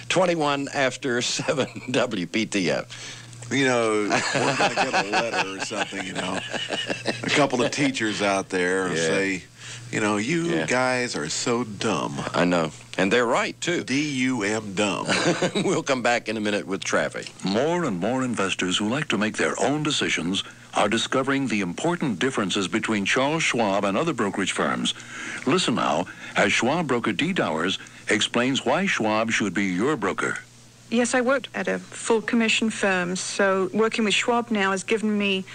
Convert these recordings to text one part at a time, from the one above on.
21 after 7 WPTF. You know, we're going to get a letter or something, you know. A couple of teachers out there say, you know, you guys are so dumb. I know. And they're right, too. D-U-M, dumb. We'll come back in a minute with traffic. More and more investors who like to make their own decisions are discovering the important differences between Charles Schwab and other brokerage firms. Listen now as Schwab broker Dee Dowers explains why Schwab should be your broker. Yes, I worked at a full commission firm, so working with Schwab now has given me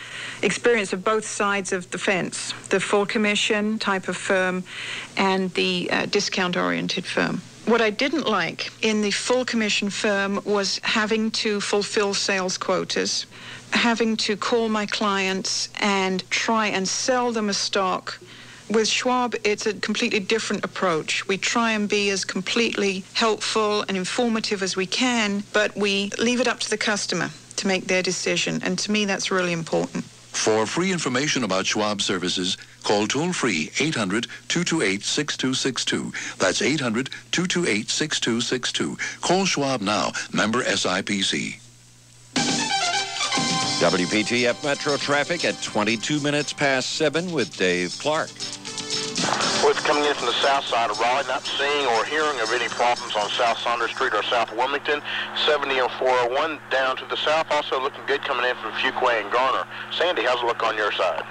experience of both sides of the fence, the full commission type of firm and the discount-oriented firm. What I didn't like in the full commission firm was having to fulfill sales quotas, having to call my clients and try and sell them a stock. With Schwab, it's a completely different approach. We try and be as completely helpful and informative as we can, but we leave it up to the customer to make their decision. And to me, that's really important. For free information about Schwab services, call toll-free 800-228-6262. That's 800-228-6262. Call Schwab now, member SIPC. WPTF Metro Traffic at 22 minutes past 7 with Dave Clark. Well, it's coming in from the south side of Raleigh, not seeing or hearing of any problems on South Saunders Street or South Wilmington. 70 and 401 down to the south, also looking good coming in from Fuquay and Garner. Sandy, how's it look on your side?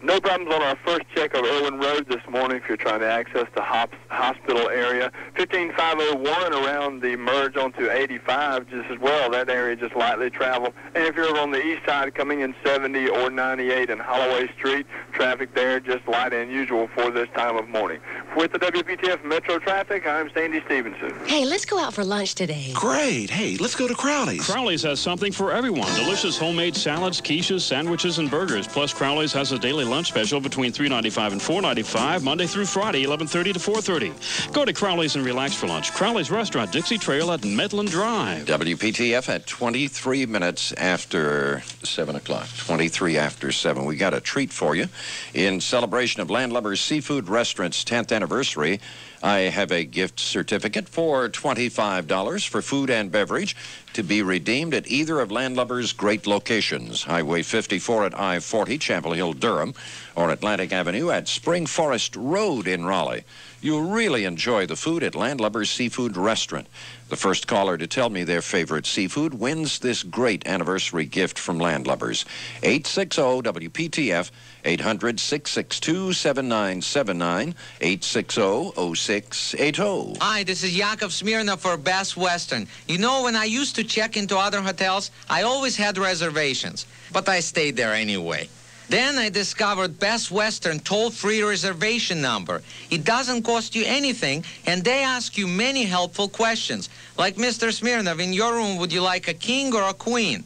No problems on our first check of Irwin Road this morning if you're trying to access the hospital area. 15501 around the merge onto 85 just as well. That area just lightly traveled. And if you're over on the east side coming in 70 or 98 in Holloway Street, traffic there just light and usual for this time of morning. With the WPTF Metro Traffic, I'm Sandy Stevenson. Hey, let's go out for lunch today. Great. Hey, let's go to Crowley's. Crowley's has something for everyone. Delicious homemade salads, quiches, sandwiches, and burgers. Plus, Crowley's has a daily lunch special between $3.95 and $4.95, Monday through Friday, 11:30 to 4:30. Go to Crowley's and relax for lunch. Crowley's Restaurant, Dixie Trail at Medland Drive. WPTF at 23 minutes after 7 o'clock. 23 after 7. We got a treat for you. In celebration of Landlubber's Seafood Restaurant's 10th anniversary, I have a gift certificate for $25 for food and beverage to be redeemed at either of Landlubber's great locations, Highway 54 at I-40, Chapel Hill, Durham, or Atlantic Avenue at Spring Forest Road in Raleigh. You'll really enjoy the food at Landlubber's Seafood Restaurant. The first caller to tell me their favorite seafood wins this great anniversary gift from Landlubbers. 860-WPTF, 800-662-7979, 860-0680. Hi, this is Yakov Smirnov for Best Western. You know, when I used to check into other hotels, I always had reservations, but I stayed there anyway. Then I discovered Best Western toll-free reservation number. It doesn't cost you anything, and they ask you many helpful questions. Like, Mr. Smirnov, in your room, would you like a king or a queen?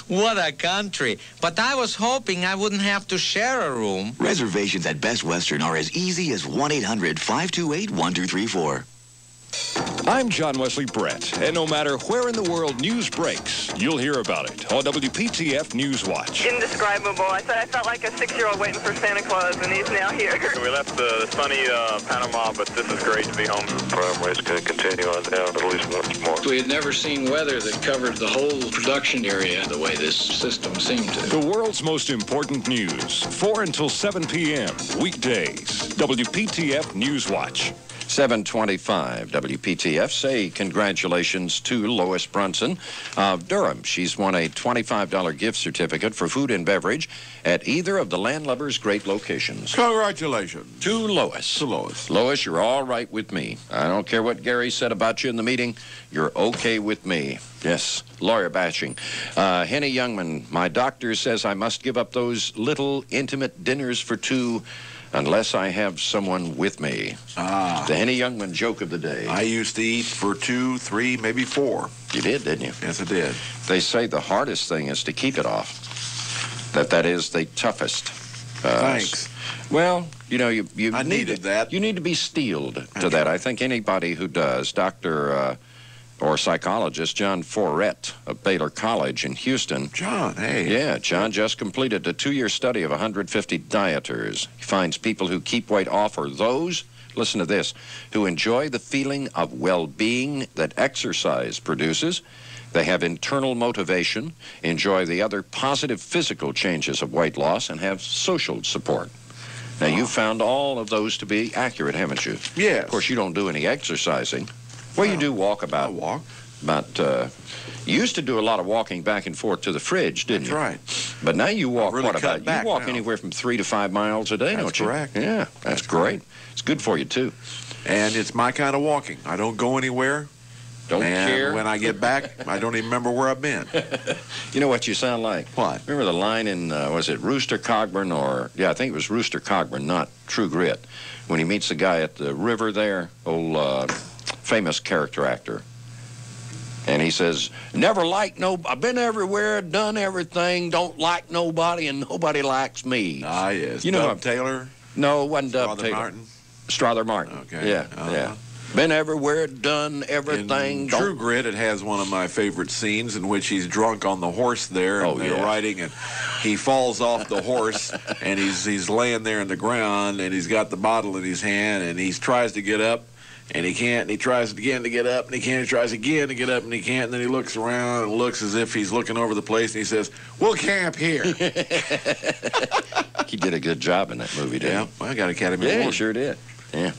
What a country. But I was hoping I wouldn't have to share a room. Reservations at Best Western are as easy as 1-800-528-1234. I'm John Wesley Brett, and no matter where in the world news breaks, you'll hear about it on WPTF News Watch. Indescribable. I said I felt like a 6-year-old waiting for Santa Claus, and he's now here. We left the sunny Panama, but this is great to be home. Probably it's going to continue on down at least once more. We had never seen weather that covered the whole production area the way this system seemed to. The world's most important news, 4 until 7 p.m., weekdays. WPTF News Watch. 725 WPTF. Say congratulations to Lois Brunson of Durham. She's won a $25 gift certificate for food and beverage at either of the Landlubbers' great locations. Congratulations. To Lois. To Lois. Lois, you're all right with me. I don't care what Garry said about you in the meeting. You're okay with me. Yes, lawyer bashing. Henny Youngman, my doctor says I must give up those little intimate dinners for two unless I have someone with me. The Henny Youngman joke of the day. I used to eat for 2, 3, maybe 4. You did, didn't you? Yes, I did. They say the hardest thing is to keep it off. That is the toughest. Thanks. Well, you know, you I needed that. You need to be steeled to that. I think anybody who does, Dr. or psychologist John Forrett of Baylor College in Houston. John, hey. Yeah, John just completed a 2-year study of 150 dieters. He finds people who keep weight off are those listen to this, who enjoy the feeling of well-being that exercise produces. They have internal motivation, enjoy the other positive physical changes of weight loss, and have social support. Now, you found all of those to be accurate, haven't you? Yes. Of course, you don't do any exercising. Well, you do walk about. I walk. But you used to do a lot of walking back and forth to the fridge, didn't you? That's right. But now you walk, really what about? back You walk now. anywhere from 3 to 5 miles a day, don't you? That's correct. Yeah, that's great. It's good for you, too. And it's my kind of walking. I don't go anywhere. Don't and care. When I get back, I don't even remember where I've been. You know what you sound like? What? Remember the line in, was it Rooster Cogburn or, yeah, I think it was Rooster Cogburn, not True Grit, when he meets the guy at the river there, old famous character actor. And he says, never liked no, I've been everywhere, done everything, don't like nobody, and nobody likes me. Ah, yes. You know Dub Taylor? No, it wasn't Dub Taylor. Martin? Strother Martin. Okay. Yeah, yeah. Been everywhere, done everything. In True Grit, it has one of my favorite scenes in which he's drunk on the horse there, and they're riding, and he falls off the horse, and he's laying there in the ground, and he's got the bottle in his hand, and he tries to get up, and he can't, and he tries again to get up, and he can't, he tries again to get up, and he can't, and then he looks around and looks as if he's looking over the place, and he says, we'll camp here. He did a good job in that movie, didn't he? Yeah, well, I got Academy Award. Yeah, he sure did. Yeah.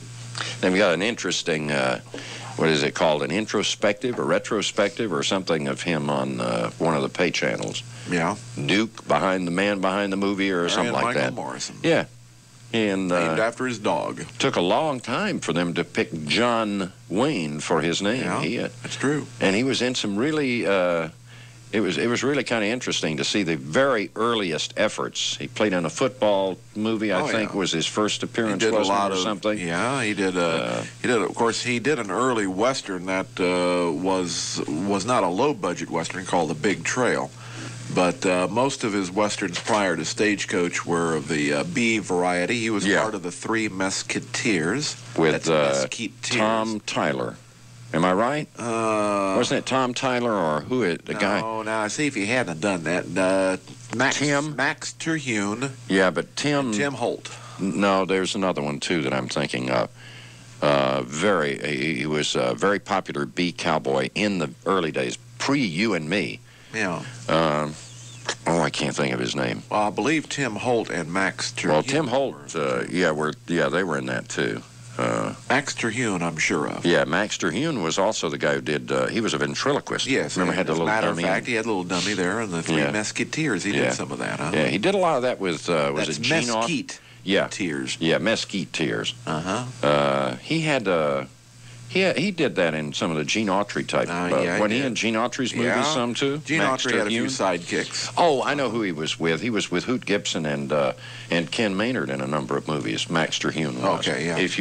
Then we got an interesting, what is it called, an introspective or retrospective or something of him on one of the pay channels. Yeah. Duke, behind the man behind the movie or something like Michael that. Morrison. Yeah. And named after his dog. Took a long time for them to pick John Wayne for his name. Yeah, that's true. And he was in some really, it was really kind of interesting to see the very earliest efforts. He played in a football movie, I think, was his first appearance, wasn't it, or something? Yeah, he did. Of course, he did an early Western that was not a low-budget Western called The Big Trail. But most of his Westerns prior to Stagecoach were of the B variety. He was part of the Three Mesquiteers. With Tom Tyler. Am I right? Wasn't it Tom Tyler or who the guy? No, now, see if he hadn't done that. Max Terhune. Yeah, but Tim Holt. No, there's another one, too, that I'm thinking of. He was a very popular B cowboy in the early days, pre-You and Me. Yeah. I can't think of his name. Well, I believe Tim Holt and Max Terhune. Well, Tim Holt, they were in that, too. Max Terhune, I'm sure of. Yeah, Max Terhune was also the guy who did, he was a ventriloquist. Yes. Remember, had the little dummy. As a matter of fact, he had a little dummy there in the Three Mesquiteers. He did some of that, huh? Yeah, he did a lot of that with, was it Gene Mesquite. Yeah. Tears. Yeah, Mesquite Tears. Uh-huh. He had, he did that in some of the Gene Autry type. When he in Gene Autry's movies some too? Gene Autry had a few sidekicks. Oh, I know who he was with. He was with Hoot Gibson and Ken Maynard in a number of movies. Max Terhune was. Okay, yeah. If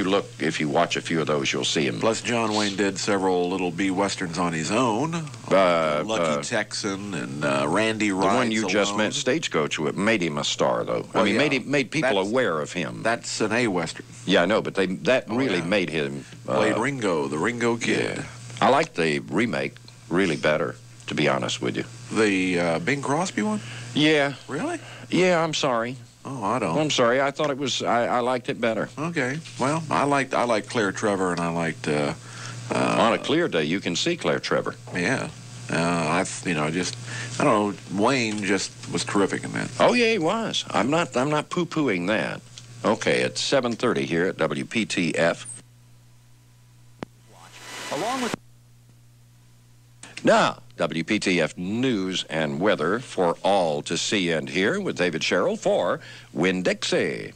you watch a few of those, you'll see him. Plus, John Wayne did several little B westerns on his own. Lucky Texan and Randy Rides The one you just Alone. met, Stagecoach, made him a star, though. Well, made people aware of him. That's an A western. Yeah, I know, but that really made him. Played Ringo, the Ringo Kid. Yeah. I like the remake really better, to be honest with you. The Bing Crosby one? Yeah. Really? Yeah, I'm sorry. Oh, I don't. I'm sorry. I thought it was. I liked it better. Okay. Well, I liked Claire Trevor, and I liked. On a clear day, you can see Claire Trevor. Yeah. I don't know. Wayne just was terrific in that. Oh yeah, he was. I'm not poo-pooing that. Okay, it's 7:30 here at WPTF. Along with Now, WPTF news and weather for all to see and hear with David Sherrill for Winn-Dixie.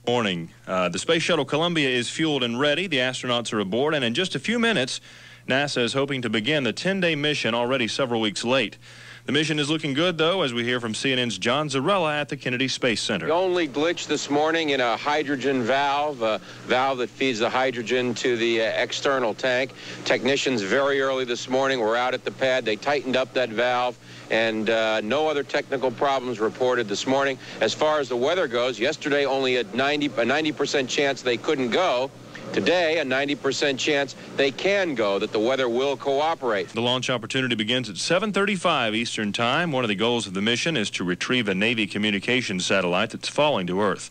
Morning. The Space Shuttle Columbia is fueled and ready. The astronauts are aboard, and in just a few minutes, NASA is hoping to begin the 10-day mission already several weeks late. The mission is looking good, though, as we hear from CNN's John Zarella at the Kennedy Space Center. The only glitch this morning in a hydrogen valve, a valve that feeds the hydrogen to the external tank. Technicians very early this morning were out at the pad. They tightened up that valve, and no other technical problems reported this morning. As far as the weather goes, yesterday only a 90% chance they couldn't go. Today, a 90% chance they can go, that the weather will cooperate. The launch opportunity begins at 7:35 Eastern Time. One of the goals of the mission is to retrieve a Navy communications satellite that's falling to Earth.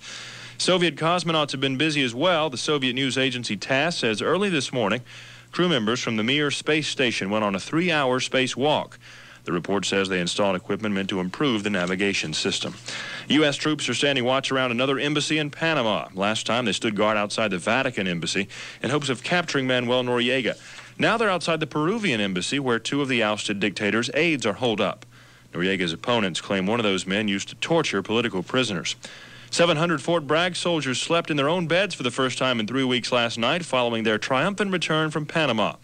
Soviet cosmonauts have been busy as well. The Soviet news agency TASS says early this morning, crew members from the Mir space station went on a 3-hour space walk. The report says they installed equipment meant to improve the navigation system. U.S. troops are standing watch around another embassy in Panama. Last time they stood guard outside the Vatican embassy in hopes of capturing Manuel Noriega. Now they're outside the Peruvian embassy where 2 of the ousted dictator's aides are holed up. Noriega's opponents claim one of those men used to torture political prisoners. 700 Fort Bragg soldiers slept in their own beds for the first time in 3 weeks last night following their triumphant return from Panama.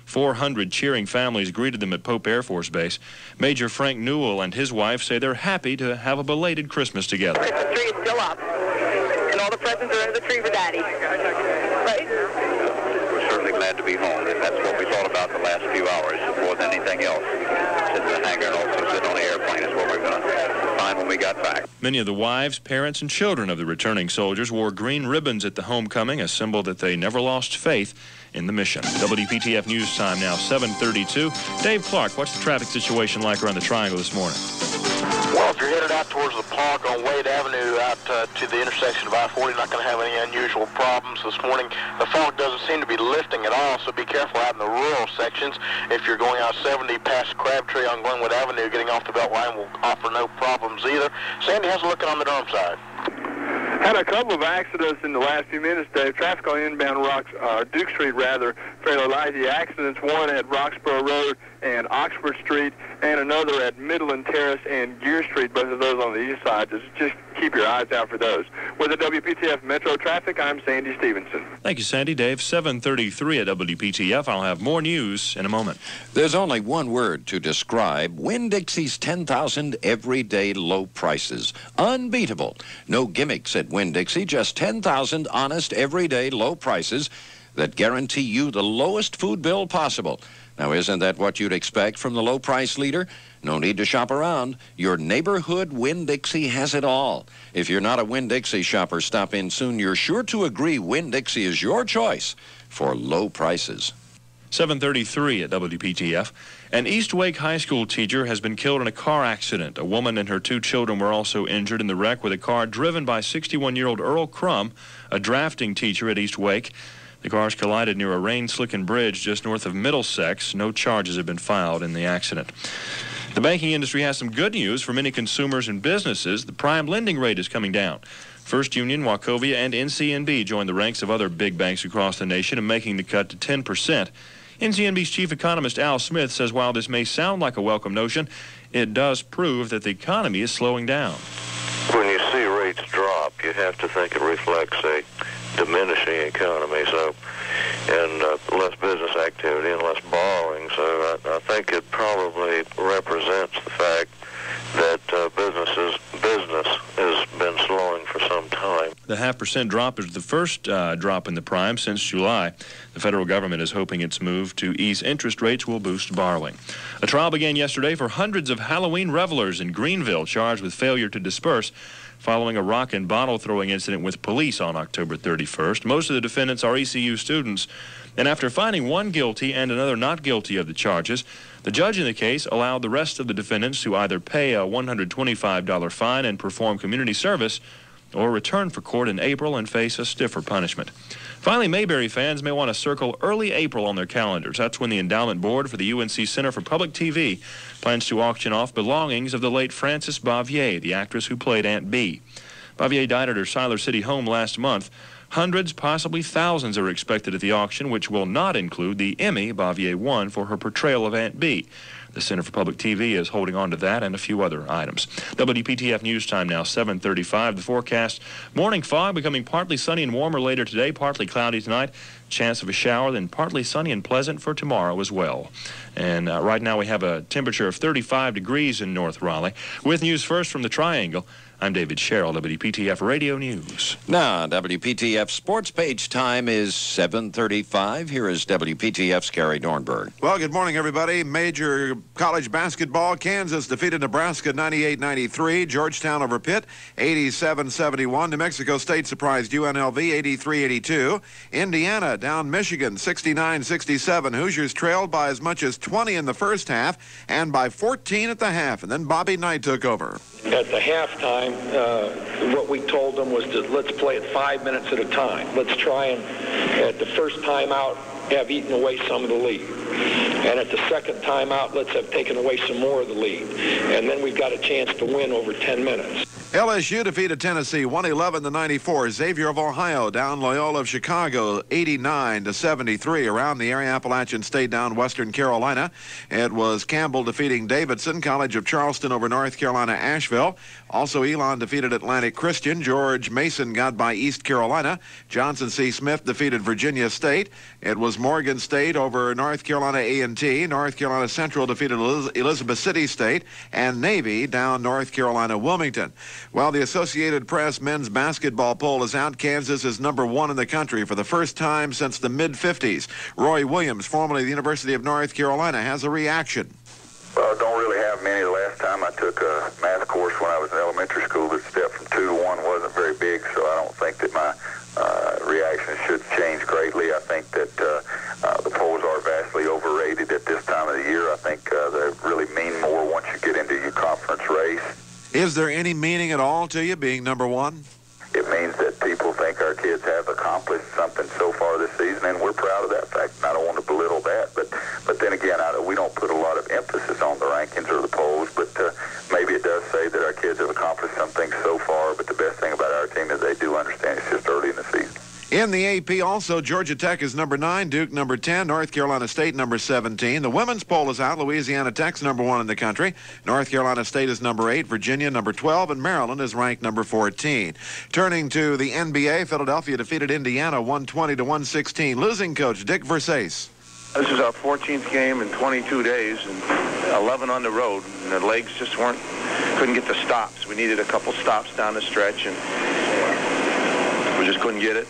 400 cheering families greeted them at Pope Air Force Base. Major Frank Newell and his wife say they're happy to have a belated Christmas together. The tree is still up, and all the presents are under the tree for Daddy. Right? We're certainly glad to be home, and that's what we thought about the last few hours more than anything else. Sit in the hangar and also sit on the airplane is what we're going to find when we got back. Many of the wives, parents, and children of the returning soldiers wore green ribbons at the homecoming, a symbol that they never lost faith in the mission. WPTF News Time now 7:32. Dave Clark, what's the traffic situation like around the Triangle this morning? Well, if you're headed out towards the park on Wade Avenue out to the intersection of I-40, not going to have any unusual problems this morning. The fog doesn't seem to be lifting at all, so be careful out in the rural sections. If you're going out 70 past Crabtree on Glenwood Avenue, getting off the Beltline will offer no problems either. Sandy, how's it looking on the Durham side? Had a couple of accidents in the last few minutes, Dave. Traffic on inbound Duke Street, fairly light. The accidents, one at Roxborough Road and Oxford Street, and another at Midland Terrace and Gear Street, both of those on the east side. Just keep your eyes out for those. With the WPTF Metro Traffic, I'm Sandy Stevenson. Thank you, Sandy. Dave, 7:33 at WPTF. I'll have more news in a moment. There's only one word to describe Winn-Dixie's 10,000 everyday low prices. Unbeatable. No gimmicks at Winn-Dixie, just 10,000 honest everyday low prices that guarantee you the lowest food bill possible. Now, isn't that what you'd expect from the low price leader? No need to shop around. Your neighborhood Winn-Dixie has it all. If you're not a Winn-Dixie shopper, stop in soon. You're sure to agree Winn-Dixie is your choice for low prices. 7:33 at WPTF. An East Wake High School teacher has been killed in a car accident. A woman and her 2 children were also injured in the wreck with a car driven by 61-year-old Earl Crum, a drafting teacher at East Wake. The cars collided near a rain-slickened bridge just north of Middlesex. No charges have been filed in the accident. The banking industry has some good news for many consumers and businesses. The prime lending rate is coming down. First Union, Wachovia, and NCNB joined the ranks of other big banks across the nation in making the cut to 10%. NCNB's chief economist Al Smith says while this may sound like a welcome notion, it does prove that the economy is slowing down. When you see rates drop, you have to think it reflects a diminishing economy, and less business activity and less borrowing. So I think it probably represents the fact that business has been slowing for some time. The 0.5% drop is the first drop in the prime since July. The federal government is hoping its move to ease interest rates will boost borrowing. A trial began yesterday for hundreds of Halloween revelers in Greenville charged with failure to disperse following a rock and bottle throwing incident with police on October 31st. Most of the defendants are ECU students. And after finding one guilty and another not guilty of the charges, the judge in the case allowed the rest of the defendants to either pay a $125 fine and perform community service or return for court in April and face a stiffer punishment. Finally, Mayberry fans may want to circle early April on their calendars. That's when the endowment board for the UNC Center for Public TV plans to auction off belongings of the late Frances Bavier, the actress who played Aunt Bee. Bavier died at her Siler City home last month. Hundreds, possibly thousands, are expected at the auction, which will not include the Emmy Bavier won for her portrayal of Aunt Bee. The Center for Public TV is holding on to that and a few other items. WPTF News Time now 7:35. The forecast: morning fog becoming partly sunny and warmer later today, partly cloudy tonight. Chance of a shower, then partly sunny and pleasant for tomorrow as well. And right now we have a temperature of 35 degrees in North Raleigh. With news first from the Triangle, I'm David Sherrill, WPTF Radio News. Now, WPTF Sports Page time is 7:35. Here is WPTF's Garry Dornburg. Well, good morning, everybody. Major college basketball. Kansas defeated Nebraska 98-93. Georgetown over Pitt 87-71. New Mexico State surprised UNLV 83-82. Indiana down Michigan 69-67. Hoosiers trailed by as much as 20 in the first half and by 14 at the half. And then Bobby Knight took over. At the halftime, what we told them was to let's play it 5 minutes at a time. Let's try and, at the first time out, have eaten away some of the lead. And at the second time out, let's have taken away some more of the lead. And then we've got a chance to win over 10 minutes. LSU defeated Tennessee 111-94. Xavier of Ohio down Loyola of Chicago 89-73. Around the area, Appalachian State down Western Carolina. It was Campbell defeating Davidson. College of Charleston over North Carolina Asheville. Also, Elon defeated Atlantic Christian. George Mason got by East Carolina. Johnson C. Smith defeated Virginia State. It was Morgan State over North Carolina A&T. North Carolina Central defeated Elizabeth City State. And Navy down North Carolina Wilmington. Well, the Associated Press men's basketball poll is out. Kansas is #1 in the country for the first time since the mid-50s. Roy Williams, formerly of the University of North Carolina, has a reaction. Well, I don't really have many. The last time I took a math course when I was in elementary school, the step from 2 to 1 wasn't very big, so I don't think that my reaction should change greatly. I think that the polls are vastly overrated at this time of the year. I think they really mean more once you get into your conference race. Is there any meaning at all to you being #1? It means that people think our kids have accomplished something so far this season, and we're proud of that fact. And I don't want to belittle that, but then again, we don't put a lot of emphasis on the rankings or the polls, but maybe it does say that our kids have accomplished something so far, but the best thing about our team is they do understand it's just early in the season. In the AP also, Georgia Tech is #9, Duke #10, North Carolina State #17. The women's poll is out. Louisiana Tech's #1 in the country. North Carolina State is #8, Virginia #12, and Maryland is ranked #14. Turning to the NBA, Philadelphia defeated Indiana 120-116. Losing coach Dick Versace. This is our 14th game in 22 days and 11 on the road. And the legs just couldn't get the stops. We needed a couple stops down the stretch, and we just couldn't get it.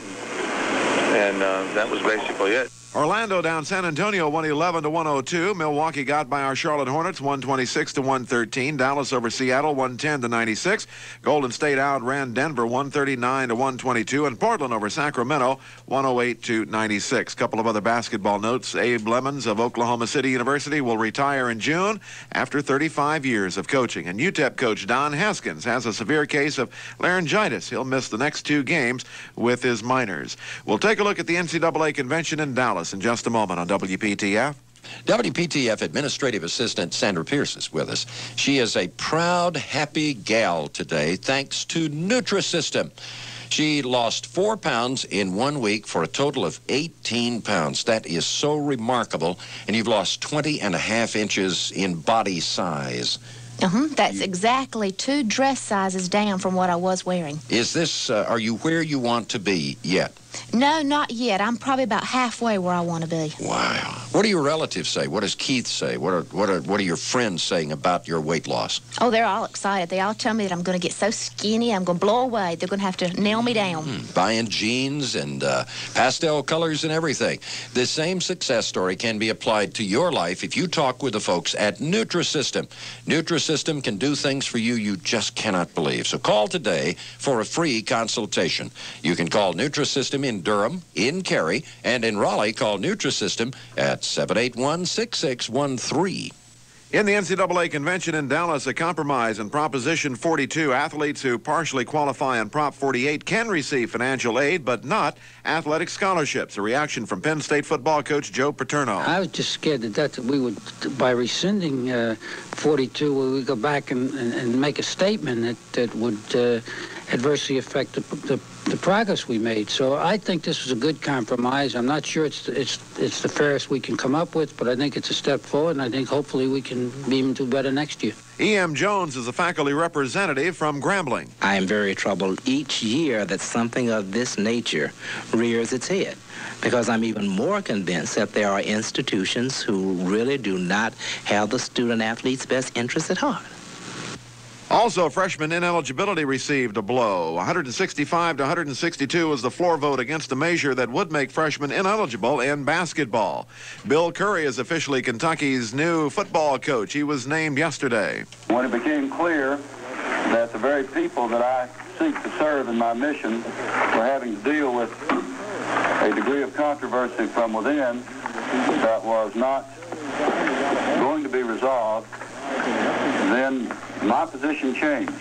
And that was basically it. Orlando down San Antonio 111-102. Milwaukee got by our Charlotte Hornets 126-113. Dallas over Seattle 110-96. Golden State outran Denver 139-122. And Portland over Sacramento 108-96. Couple of other basketball notes. Abe Lemons of Oklahoma City University will retire in June after 35 years of coaching. And UTEP coach Don Haskins has a severe case of laryngitis. He'll miss the next 2 games with his minors. We'll take a look at the NCAA convention in Dallas in just a moment on WPTF. WPTF Administrative Assistant Sandra Pierce is with us. She is a proud, happy gal today, thanks to Nutrisystem. She lost 4 pounds in 1 week for a total of 18 pounds. That is so remarkable. And you've lost 20.5 inches in body size. That's exactly 2 dress sizes down from what I was wearing. Is this, are you where you want to be yet? No, not yet. I'm probably about halfway where I want to be. Wow. What do your relatives say? What does Keith say? What are your friends saying about your weight loss? Oh, they're all excited. They all tell me that I'm going to get so skinny, I'm going to blow away. They're going to have to nail me down. Buying jeans and pastel colors and everything. The same success story can be applied to your life if you talk with the folks at Nutrisystem. Nutrisystem can do things for you you just cannot believe. So call today for a free consultation. You can call Nutrisystem in Durham, in Cary, and in Raleigh. Call Nutrisystem at 781-6613. In the NCAA convention in Dallas, a compromise in Proposition 42. Athletes who partially qualify in Prop 48 can receive financial aid, but not athletic scholarships. A reaction from Penn State football coach Joe Paterno. I was just scared that we would, by rescinding 42, we would go back and make a statement that would adversely affect the progress we made. So I think this was a good compromise. I'm not sure it's the fairest we can come up with, but I think it's a step forward, and I think hopefully we can even do better next year. E.M. Jones is a faculty representative from Grambling. I am very troubled each year that something of this nature rears its head, because I'm even more convinced that there are institutions who really do not have the student-athlete's best interests at heart. Also, freshman ineligibility received a blow. 165-162 was the floor vote against a measure that would make freshmen ineligible in basketball. Bill Curry is officially Kentucky's new football coach. He was named yesterday. When it became clear that the very people that I seek to serve in my mission were having to deal with a degree of controversy from within that was not going to be resolved, then my position changed.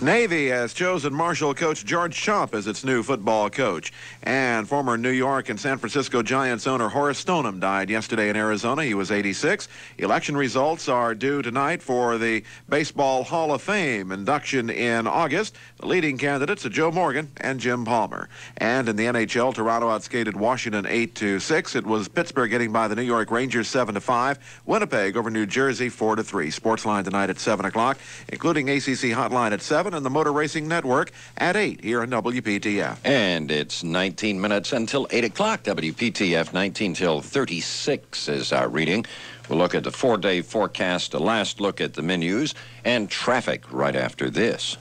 Navy has chosen Marshall coach George Chomp as its new football coach. And former New York and San Francisco Giants owner Horace Stoneham died yesterday in Arizona. He was 86. Election results are due tonight for the Baseball Hall of Fame induction in August. The leading candidates are Joe Morgan and Jim Palmer. And in the NHL, Toronto outskated Washington 8-6. It was Pittsburgh getting by the New York Rangers 7-5. Winnipeg over New Jersey 4-3. Sportsline tonight at 7 o'clock, including ACC Hotline at 7 and the Motor Racing Network at 8 here on WPTF. And it's 19 minutes until 8 o'clock. WPTF 19 till 36 is our reading. We'll look at the 4-day forecast, a last look at the menus, and traffic right after this.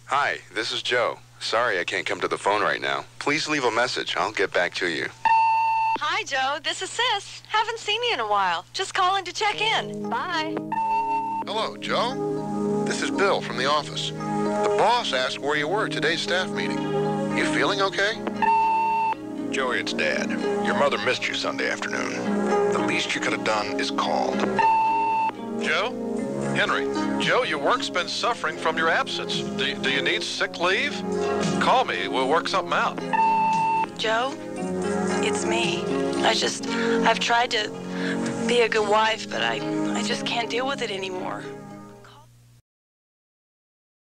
Hi, this is Joe. Sorry I can't come to the phone right now. Please leave a message. I'll get back to you. Hi, Joe. This is Sis. Haven't seen you in a while. Just calling to check in. Bye. Hello, Joe. This is Bill from the office. The boss asked where you were at today's staff meeting. You feeling okay? Joey, it's Dad. Your mother missed you Sunday afternoon. The least you could have done is called. Joe? Henry, Joe, your work's been suffering from your absence. Do you need sick leave? Call me. We'll work something out. Joe, it's me. I've tried to be a good wife, but I just can't deal with it anymore.